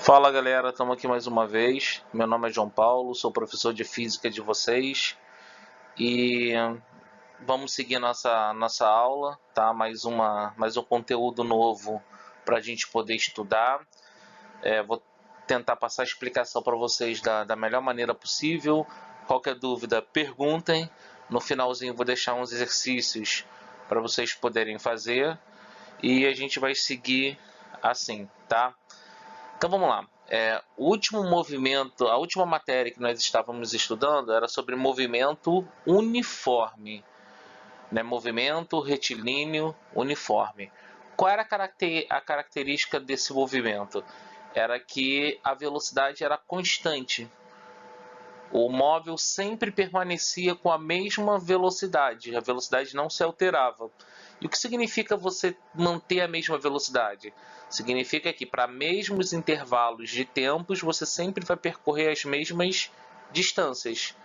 Fala galera, estamos aqui mais uma vez. Meu nome é João Paulo, sou professor de física de vocês e vamos seguir nossa aula, tá? Mais um conteúdo novo para a gente poder estudar. Vou tentar passar a explicação para vocês da melhor maneira possível. Qualquer dúvida, perguntem. No finalzinho vou deixar uns exercícios para vocês poderem fazer e a gente vai seguir assim, tá? Então vamos lá. O último movimento, a última matéria que nós estávamos estudando era sobre movimento uniforme, né? Movimento retilíneo uniforme. Qual era a característica desse movimento? Era que a velocidade era constante. O móvel sempre permanecia com a mesma velocidade, a velocidade não se alterava. E o que significa você manter a mesma velocidade? Significa que para mesmos intervalos de tempos você sempre vai percorrer as mesmas distâncias.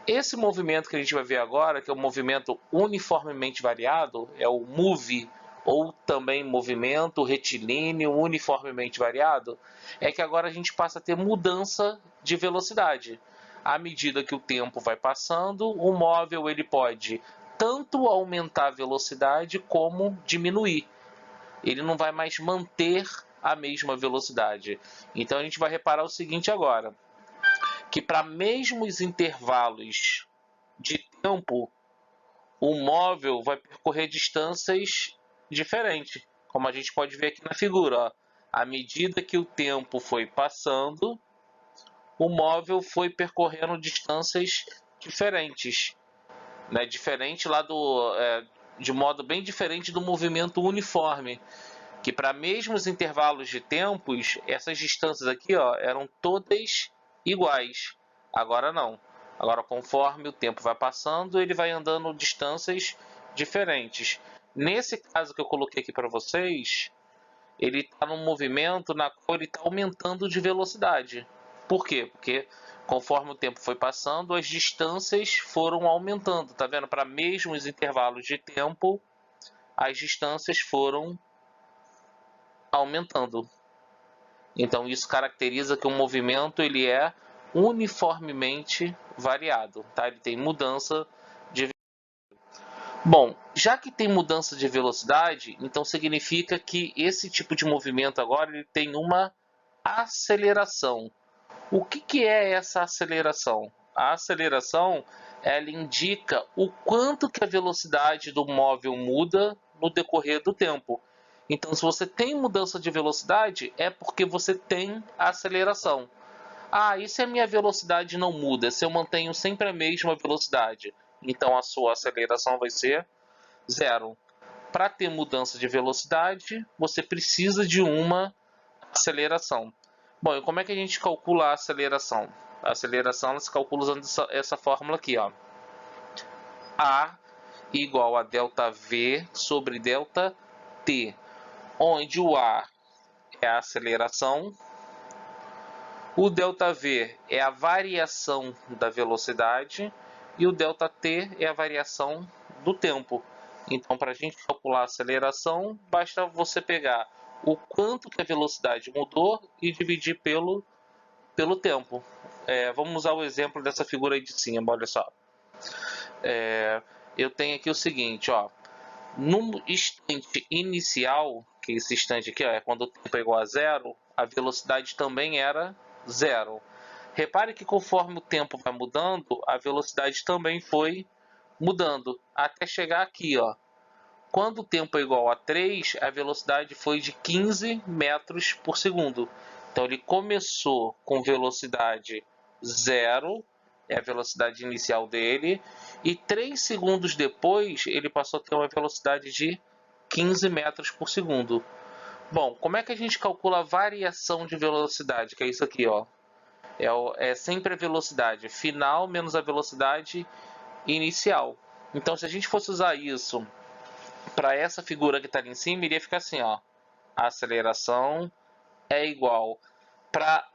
Esse movimento que a gente vai ver agora, que é o movimento uniformemente variado, é o MOVE, ou também movimento retilíneo uniformemente variado, é que agora a gente passa a ter mudança de velocidade. À medida que o tempo vai passando, o móvel ele pode tanto aumentar a velocidade como diminuir. Ele não vai mais manter a mesma velocidade. Então a gente vai reparar o seguinte agora, que para mesmos intervalos de tempo, o móvel vai percorrer distâncias diferentes, como a gente pode ver aqui na figura. Ó. À medida que o tempo foi passando, o móvel foi percorrendo distâncias diferentes, né? Diferente lá de modo bem diferente do movimento uniforme, que para mesmos intervalos de tempos, essas distâncias aqui, ó, eram todas iguais. Agora não. Agora, conforme o tempo vai passando, ele vai andando distâncias diferentes. Nesse caso que eu coloquei aqui para vocês, ele está num movimento na qual ele está aumentando de velocidade. Por quê? Porque conforme o tempo foi passando, as distâncias foram aumentando. Tá vendo? Para mesmos intervalos de tempo, as distâncias foram aumentando. Então isso caracteriza que o movimento ele é uniformemente variado, tá? Ele tem mudança de. Bom, já que tem mudança de velocidade, então significa que esse tipo de movimento agora ele tem uma aceleração. O que é essa aceleração? A aceleração ela indica o quanto que a velocidade do móvel muda no decorrer do tempo. Então, se você tem mudança de velocidade, é porque você tem aceleração. Ah, e se a minha velocidade não muda? Se eu mantenho sempre a mesma velocidade? Então, a sua aceleração vai ser zero. Para ter mudança de velocidade, você precisa de uma aceleração. Bom, e como é que a gente calcula a aceleração? A aceleração ela se calcula usando essa fórmula aqui, ó. A igual a ΔV sobre ΔT, onde o A é a aceleração, o ΔV é a variação da velocidade e o ΔT é a variação do tempo. Então, para a gente calcular a aceleração, basta você pegar o quanto que a velocidade mudou e dividir pelo tempo. Vamos usar o exemplo dessa figura aí de cima, olha só. Eu tenho aqui o seguinte, ó. No instante inicial, que esse instante aqui ó, é quando o tempo é igual a zero, a velocidade também era zero. Repare que conforme o tempo vai mudando, a velocidade também foi mudando, até chegar aqui, ó. Quando o tempo é igual a 3, a velocidade foi de 15 metros por segundo. Então ele começou com velocidade zero, é a velocidade inicial dele, e 3 segundos depois ele passou a ter uma velocidade de 15 metros por segundo. Bom, como é que a gente calcula a variação de velocidade? Que é isso aqui, ó. É sempre a velocidade final menos a velocidade inicial. Então, se a gente fosse usar isso para essa figura que está ali em cima, iria ficar assim, ó. A aceleração é igual para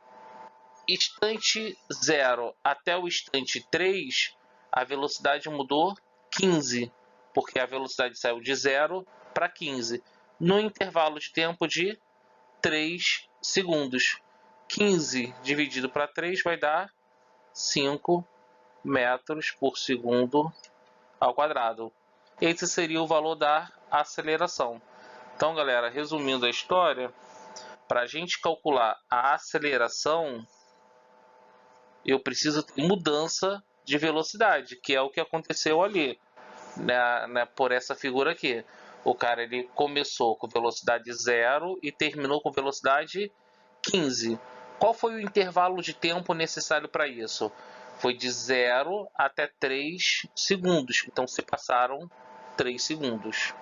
instante 0 até o instante 3, a velocidade mudou 15, porque a velocidade saiu de 0 para 15, no intervalo de tempo de 3 segundos. 15 dividido para 3 vai dar 5 metros por segundo ao quadrado. Esse seria o valor da aceleração. Então, galera, resumindo a história, para a gente calcular a aceleração, eu preciso ter mudança de velocidade, que é o que aconteceu ali, por essa figura aqui. O cara ele começou com velocidade 0 e terminou com velocidade 15. Qual foi o intervalo de tempo necessário para isso? Foi de 0 até 3 segundos. Então se passaram 3 segundos.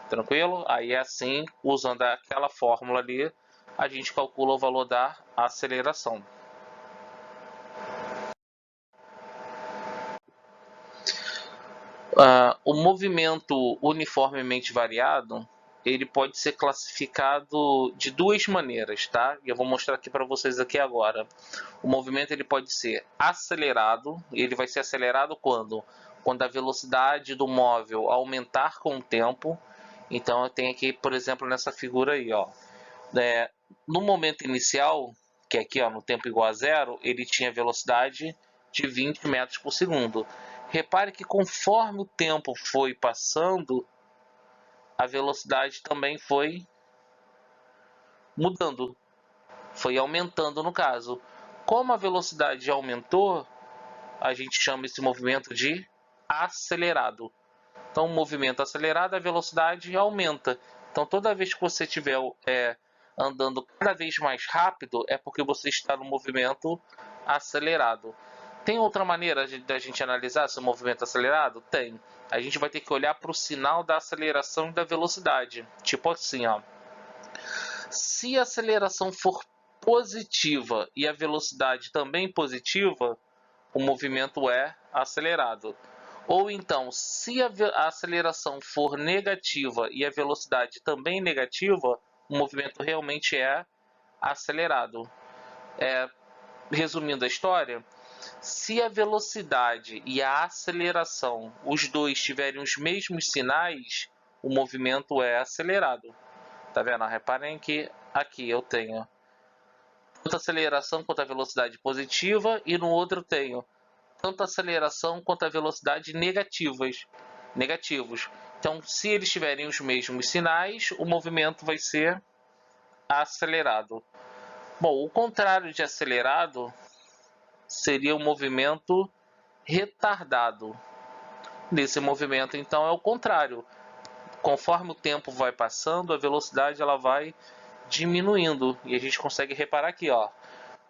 Tranquilo? Aí é assim, usando aquela fórmula ali, a gente calcula o valor da aceleração. O movimento uniformemente variado, ele pode ser classificado de duas maneiras, tá? E eu vou mostrar aqui para vocês aqui agora. O movimento ele pode ser acelerado, ele vai ser acelerado quando? Quando a velocidade do móvel aumentar com o tempo. Então eu tenho aqui, por exemplo, nessa figura aí, ó. No momento inicial, que é aqui, ó, no tempo igual a zero, ele tinha velocidade de 20 metros por segundo. Repare que conforme o tempo foi passando, a velocidade também foi mudando, foi aumentando no caso. Como a velocidade aumentou, a gente chama esse movimento de acelerado. Então, o movimento acelerado, a velocidade aumenta. Então, toda vez que você estiver andando cada vez mais rápido, é porque você está no movimento acelerado. Tem outra maneira da gente analisar esse movimento acelerado? Tem. A gente vai ter que olhar para o sinal da aceleração e da velocidade. Tipo assim, ó. Se a aceleração for positiva e a velocidade também positiva, o movimento é acelerado. Ou então, se a aceleração for negativa e a velocidade também negativa, o movimento realmente é acelerado. Resumindo a história, se a velocidade e a aceleração, os dois tiverem os mesmos sinais, o movimento é acelerado. Tá vendo? Reparem que aqui eu tenho tanto a aceleração quanto a velocidade positiva e no outro eu tenho tanto a aceleração quanto a velocidade negativos. Então, se eles tiverem os mesmos sinais, o movimento vai ser acelerado. Bom, o contrário de acelerado seria o movimento retardado. Nesse movimento, então, é o contrário. Conforme o tempo vai passando, a velocidade ela vai diminuindo. E a gente consegue reparar aqui, ó.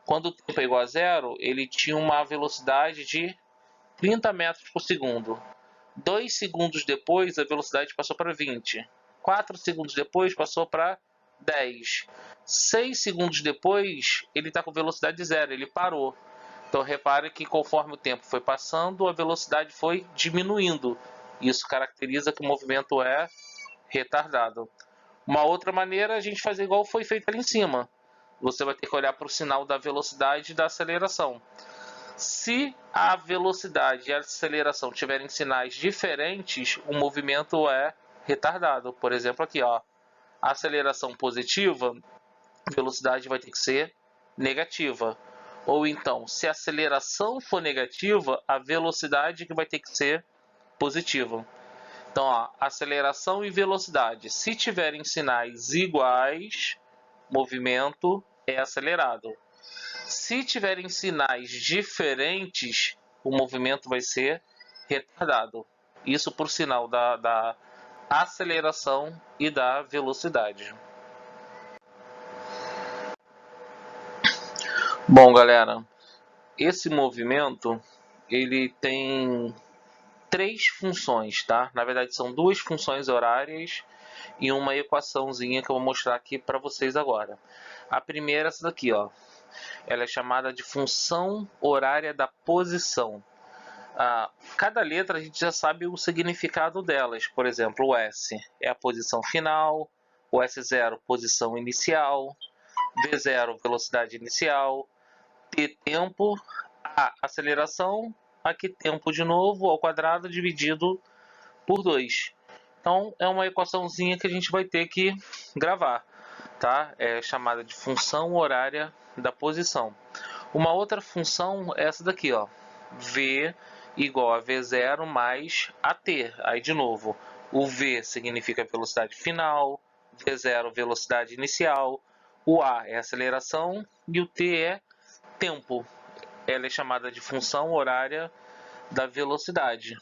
Quando o tempo é igual a zero, ele tinha uma velocidade de 30 metros por segundo. 2 segundos depois, a velocidade passou para 20. 4 segundos depois, passou para 10. 6 segundos depois, ele está com velocidade zero, ele parou. Então, repare que conforme o tempo foi passando, a velocidade foi diminuindo. Isso caracteriza que o movimento é retardado. Uma outra maneira é a gente fazer igual foi feito ali em cima. Você vai ter que olhar para o sinal da velocidade e da aceleração. Se a velocidade e a aceleração tiverem sinais diferentes, o movimento é retardado. Por exemplo, aqui, ó, a aceleração positiva, a velocidade vai ter que ser negativa. Ou então, se a aceleração for negativa, a velocidade que vai ter que ser positiva. Então, ó, aceleração e velocidade, se tiverem sinais iguais, movimento é acelerado. Se tiverem sinais diferentes, o movimento vai ser retardado. Isso por sinal da aceleração e da velocidade. Bom, galera, esse movimento ele tem três funções, tá? Na verdade, são duas funções horárias e uma equaçãozinha que eu vou mostrar aqui para vocês agora. A primeira é essa daqui, ó. Ela é chamada de função horária da posição. Cada letra a gente já sabe o significado delas. Por exemplo, o S é a posição final, o S0 posição inicial, V0 velocidade inicial, T tempo, A aceleração, aqui tempo de novo ao quadrado dividido por 2. Então é uma equaçãozinha que a gente vai ter que gravar, tá? É chamada de função horária da posição. Uma outra função é essa daqui, ó, V igual a V0 mais AT. Aí, de novo, o V significa velocidade final, V0 velocidade inicial, o A é aceleração e o T é tempo. Ela é chamada de função horária da velocidade.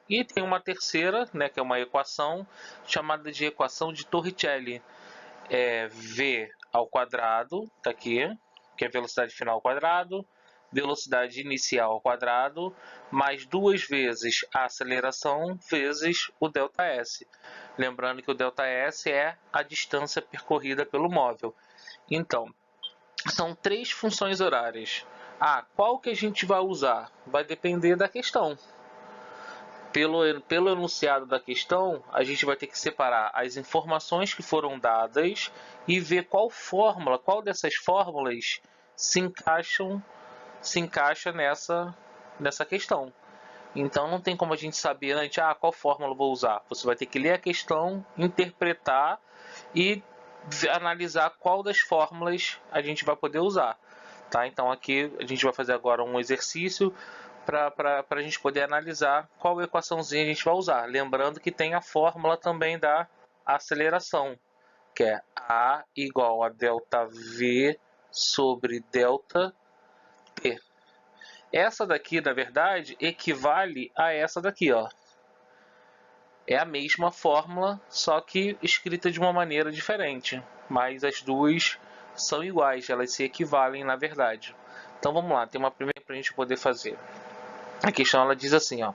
E tem uma terceira, né, que é uma equação chamada de equação de Torricelli. É V ao quadrado, tá aqui, que é velocidade final ao quadrado, velocidade inicial ao quadrado, mais duas vezes a aceleração vezes o ΔS. Lembrando que o ΔS é a distância percorrida pelo móvel. Então, são três funções horárias. Qual que a gente vai usar? Vai depender da questão. Pelo enunciado da questão, a gente vai ter que separar as informações que foram dadas e ver qual dessas fórmulas se encaixa nessa questão. Então não tem como a gente saber antes, qual fórmula eu vou usar. Você vai ter que ler a questão, interpretar e analisar qual das fórmulas a gente vai poder usar. Tá? Então aqui a gente vai fazer agora um exercício para a gente poder analisar qual equaçãozinha a gente vai usar. Lembrando que tem a fórmula também da aceleração, que é A igual a ΔV sobre ΔT. Essa daqui, na verdade, equivale a essa daqui, ó. É a mesma fórmula, só que escrita de uma maneira diferente. Mas as duas são iguais, elas se equivalem, na verdade. Então vamos lá, tem uma primeira para a gente poder fazer. A questão ela diz assim, ó: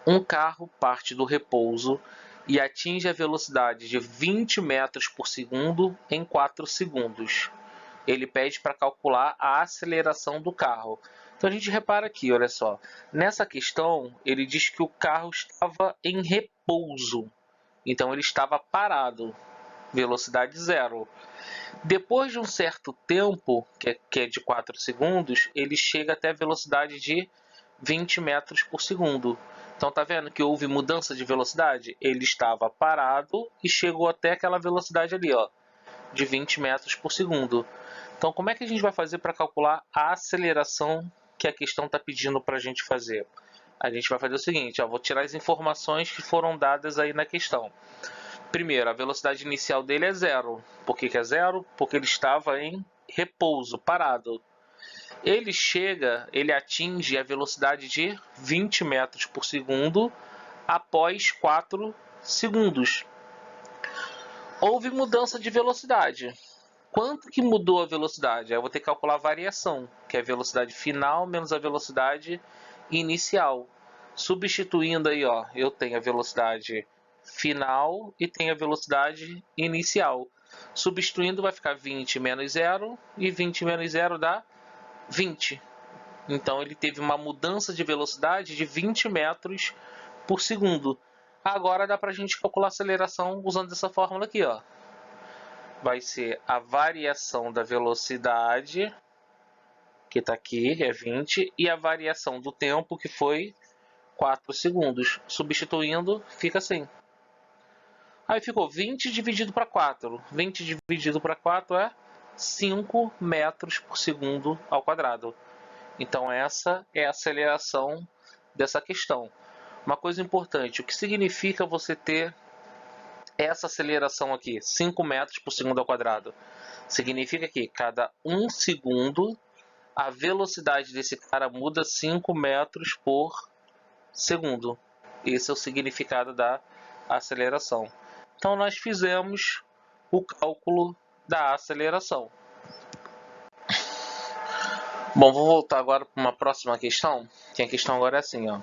um carro parte do repouso e atinge a velocidade de 20 metros por segundo em 4 segundos. Ele pede para calcular a aceleração do carro. Então a gente repara aqui, olha só. Nessa questão, ele diz que o carro estava em repouso. Então ele estava parado, velocidade zero. Depois de um certo tempo, que é de 4 segundos, ele chega até a velocidade de 20 metros por segundo. Então tá vendo que houve mudança de velocidade? Ele estava parado e chegou até aquela velocidade ali, ó, de 20 metros por segundo. Então como é que a gente vai fazer para calcular a aceleração que a questão está pedindo para a gente fazer? A gente vai fazer o seguinte, ó, vou tirar as informações que foram dadas aí na questão. Primeiro, a velocidade inicial dele é zero. Por que é zero? Porque ele estava em repouso, parado. Ele atinge a velocidade de 20 metros por segundo após 4 segundos. Houve mudança de velocidade. Quanto que mudou a velocidade? Aí eu vou ter que calcular a variação, que é a velocidade final menos a velocidade inicial. Substituindo aí, ó, eu tenho a velocidade final e tenho a velocidade inicial. Substituindo vai ficar 20 menos 0 e 20 menos 0 dá 20. Então ele teve uma mudança de velocidade de 20 metros por segundo. Agora dá para a gente calcular a aceleração usando essa fórmula aqui, ó. Vai ser a variação da velocidade, que está aqui, é 20, e a variação do tempo, que foi 4 segundos. Substituindo, fica assim. Aí ficou 20 dividido para 4. 20 dividido para 4 é 5 metros por segundo ao quadrado. Então essa é a aceleração dessa questão. Uma coisa importante, o que significa você ter essa aceleração aqui, 5 metros por segundo ao quadrado? Significa que cada 1 segundo a velocidade desse cara muda 5 metros por segundo. Esse é o significado da aceleração. Então nós fizemos o cálculo da aceleração. Bom, vou voltar agora para uma próxima questão, que a questão agora é assim, ó.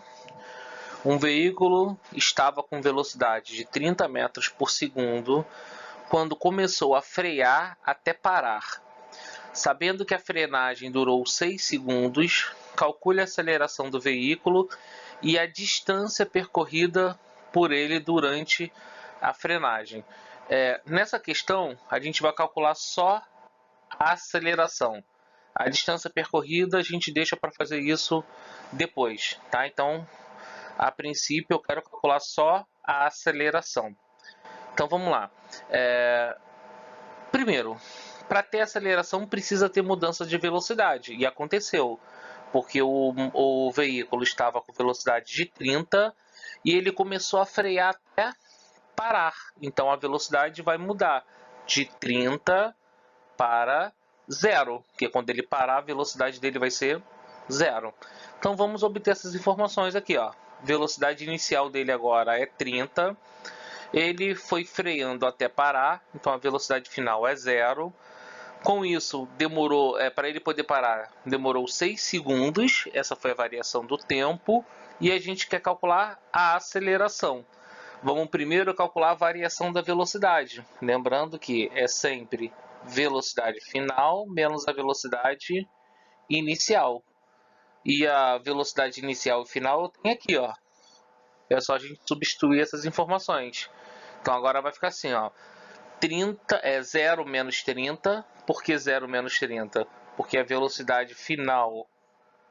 Um veículo estava com velocidade de 30 metros por segundo quando começou a frear até parar. Sabendo que a frenagem durou 6 segundos, calcule a aceleração do veículo e a distância percorrida por ele durante a frenagem. Nessa questão, a gente vai calcular só a aceleração. A distância percorrida a gente deixa para fazer isso depois, tá? Então, a princípio, eu quero calcular só a aceleração. Então, vamos lá. Primeiro, Para ter aceleração precisa ter mudança de velocidade, e aconteceu, porque o veículo estava com velocidade de 30 e ele começou a frear até parar. Então a velocidade vai mudar de 30 para 0, porque quando ele parar a velocidade dele vai ser 0. Então vamos obter essas informações aqui, ó. Velocidade inicial dele agora é 30. Ele foi freando até parar, então a velocidade final é 0. Com isso, demorou, para ele poder parar, demorou 6 segundos. Essa foi a variação do tempo. E a gente quer calcular a aceleração. Vamos primeiro calcular a variação da velocidade. Lembrando que é sempre velocidade final menos a velocidade inicial. E a velocidade inicial e final tem aqui, ó. É só a gente substituir essas informações. Então agora vai ficar assim, ó. 30 é 0 menos 30. Por que 0 menos 30? Porque a velocidade final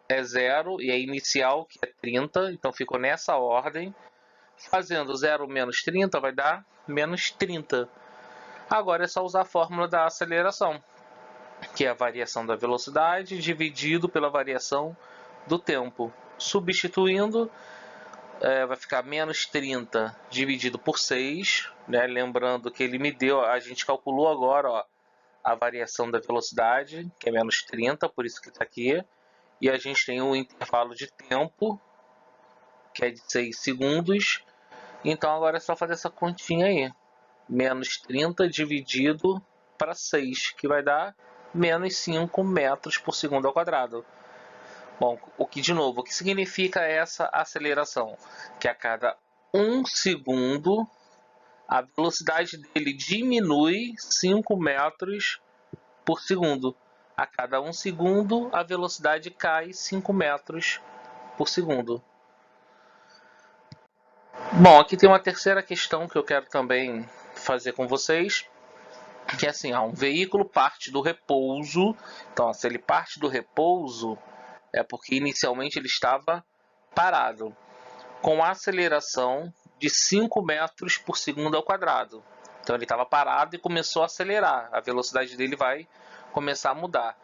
é 0 e a inicial, que é 30. Então ficou nessa ordem. Fazendo 0 menos 30 vai dar menos 30. Agora é só usar a fórmula da aceleração, que é a variação da velocidade dividido pela variação do tempo. Substituindo, vai ficar menos 30 dividido por 6. Né? Lembrando que ele me deu, a gente calculou agora, ó, a variação da velocidade, que é menos 30, por isso que está aqui. E a gente tem um intervalo de tempo, que é de 6 segundos. Então agora é só fazer essa continha aí. Menos 30 dividido para 6, que vai dar menos 5 metros por segundo ao quadrado. Bom, o que significa essa aceleração? Que a cada 1 segundo a velocidade dele diminui 5 metros por segundo. A cada 1 segundo a velocidade cai 5 metros por segundo. Bom, aqui tem uma terceira questão que eu quero também fazer com vocês, que é assim, um veículo parte do repouso. Então, se ele parte do repouso, é porque inicialmente ele estava parado, com aceleração de 5 metros por segundo ao quadrado. Então ele estava parado e começou a acelerar, a velocidade dele vai começar a mudar.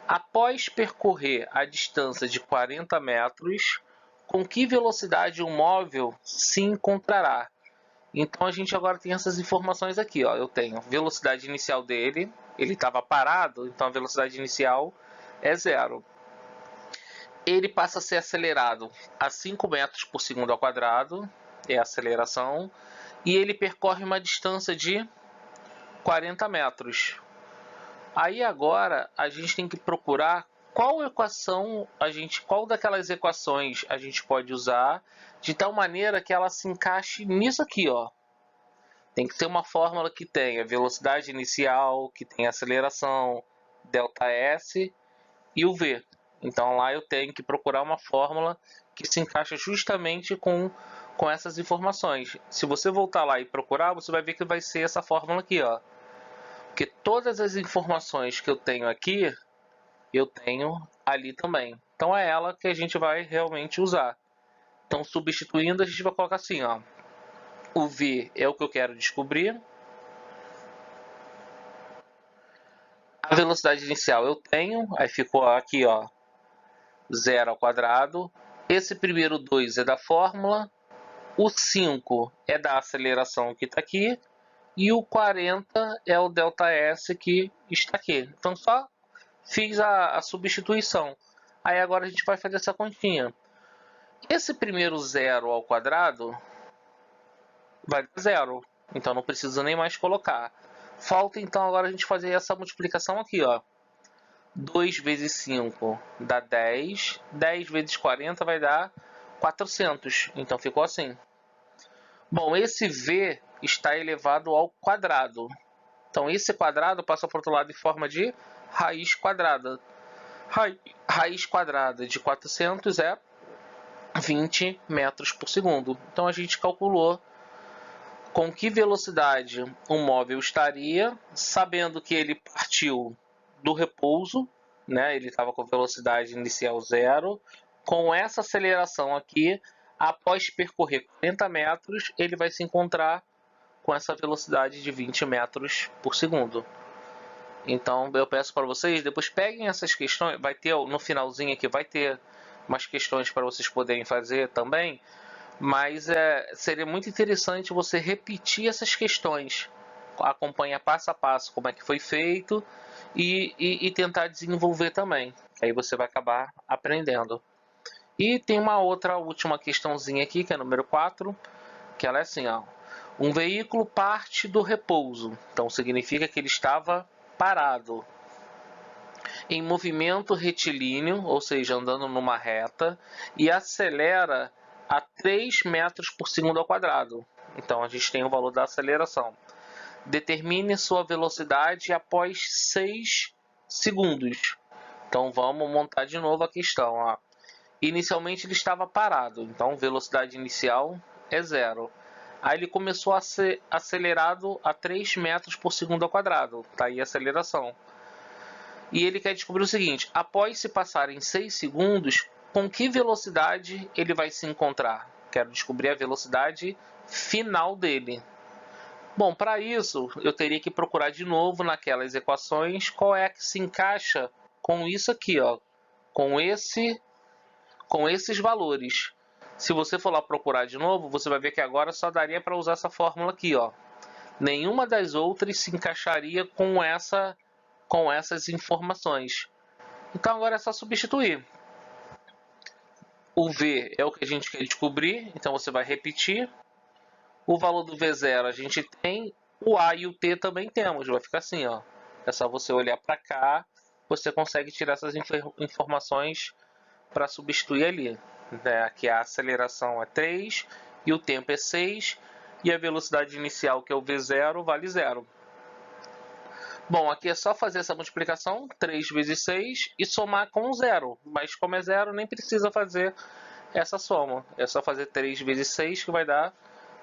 Após percorrer a distância de 40 metros, com que velocidade um móvel se encontrará? Então a gente agora tem essas informações aqui, ó. Eu tenho velocidade inicial dele, ele estava parado, então a velocidade inicial é 0. Ele passa a ser acelerado a 5 metros por segundo ao quadrado, é a aceleração, e ele percorre uma distância de 40 metros. Aí agora a gente tem que procurar qual equação qual daquelas equações a gente pode usar de tal maneira que ela se encaixe nisso aqui, ó. Tem que ter uma fórmula que tenha velocidade inicial, que tenha aceleração, ΔS e o V. Então lá eu tenho que procurar uma fórmula que se encaixa justamente com essas informações. Se você voltar lá e procurar, você vai ver que vai ser essa fórmula aqui, ó. Porque todas as informações que eu tenho aqui, eu tenho ali também. Então é ela que a gente vai realmente usar. Então substituindo, a gente vai colocar assim, ó. O V é o que eu quero descobrir. A velocidade inicial eu tenho, aí ficou aqui, ó, 0 ao quadrado. Esse primeiro 2 é da fórmula. O 5 é da aceleração que está aqui. E o 40 é o ΔS que está aqui. Então só fiz a substituição. Aí agora a gente vai fazer essa continha. Esse primeiro 0 ao quadrado vai dar 0. Então não precisa nem mais colocar. Falta então agora a gente fazer essa multiplicação aqui, ó. 2 vezes 5 dá 10. 10 vezes 40 vai dar 400. Então ficou assim. Bom, esse V está elevado ao quadrado. Então esse quadrado passa para o outro lado em forma de raiz quadrada. Raiz quadrada de 400 é 20 metros por segundo. Então a gente calculou com que velocidade um móvel estaria, sabendo que ele partiu do repouso, né? Ele estava com velocidade inicial 0. Com essa aceleração aqui, após percorrer 40 metros, ele vai se encontrar com essa velocidade de 20 metros por segundo. Então eu peço para vocês, depois peguem essas questões, vai ter no finalzinho aqui, vai ter umas questões para vocês poderem fazer também, mas seria muito interessante você repetir essas questões, acompanhar passo a passo como é que foi feito e tentar desenvolver também. Aí você vai acabar aprendendo. E tem uma outra última questãozinha aqui, que é número 4, que ela é assim, ó. Um veículo parte do repouso, então significa que ele estava parado, em movimento retilíneo, ou seja, andando numa reta, e acelera a 3 metros por segundo ao quadrado. Então a gente tem o valor da aceleração. Determine sua velocidade após 6 segundos. Então vamos montar de novo a questão. Ó. Inicialmente ele estava parado, então velocidade inicial é 0. Aí ele começou a ser acelerado a 3 metros por segundo ao quadrado. Tá aí a aceleração. E ele quer descobrir o seguinte: após se passarem 6 segundos, com que velocidade ele vai se encontrar? Quero descobrir a velocidade final dele. Bom, para isso eu teria que procurar de novo naquelas equações qual é a que se encaixa com isso aqui, ó, com esses valores. Se você for lá procurar de novo, você vai ver que agora só daria para usar essa fórmula aqui, ó. Nenhuma das outras se encaixaria com essas informações. Então agora é só substituir. O V é o que a gente quer descobrir, então você vai repetir. O valor do V0 a gente tem, o A e o T também temos, vai ficar assim, ó. É só você olhar para cá, você consegue tirar essas informações para substituir ali. Aqui a aceleração é 3 e o tempo é 6 e a velocidade inicial, que é o V0, vale 0. Bom, aqui é só fazer essa multiplicação, 3 vezes 6, e somar com 0. Mas como é 0, nem precisa fazer essa soma. É só fazer 3 vezes 6, que vai dar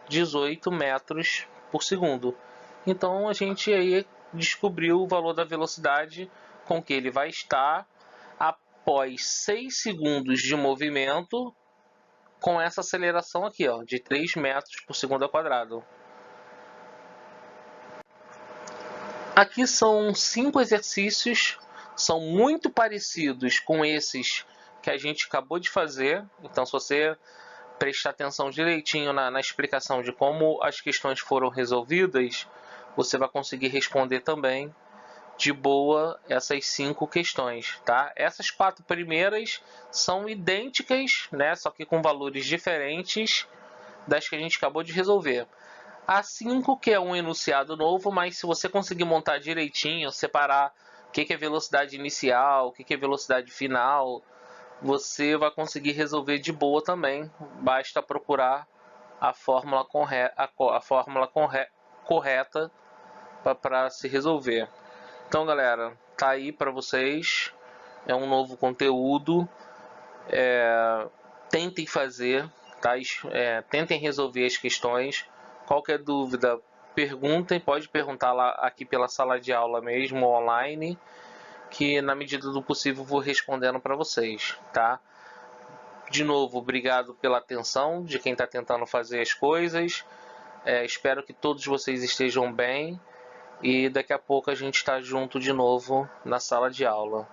18 metros por segundo. Então a gente aí descobriu o valor da velocidade com que ele vai estar após 6 segundos de movimento com essa aceleração aqui, ó, de 3 metros por segundo ao quadrado. Aqui são 5 exercícios, são muito parecidos com esses que a gente acabou de fazer. Então, se você prestar atenção direitinho na explicação de como as questões foram resolvidas, você vai conseguir responder também de boa essas 5 questões, tá? Essas 4 primeiras são idênticas, né? Só que com valores diferentes das que a gente acabou de resolver. A 5, que é um enunciado novo, mas se você conseguir montar direitinho, separar o que é velocidade inicial, o que é velocidade final, você vai conseguir resolver de boa também. Basta procurar a fórmula correta para se resolver. Então, galera, tá aí para vocês. É um novo conteúdo. Tentem fazer, tá? Tentem resolver as questões. Qualquer dúvida, perguntem. Pode perguntar lá aqui pela sala de aula mesmo, online, que na medida do possível vou respondendo para vocês, tá? De novo, obrigado pela atenção de quem está tentando fazer as coisas. Espero que todos vocês estejam bem e daqui a pouco a gente está junto de novo na sala de aula.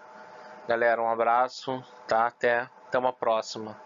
Galera, um abraço, tá? Até uma próxima.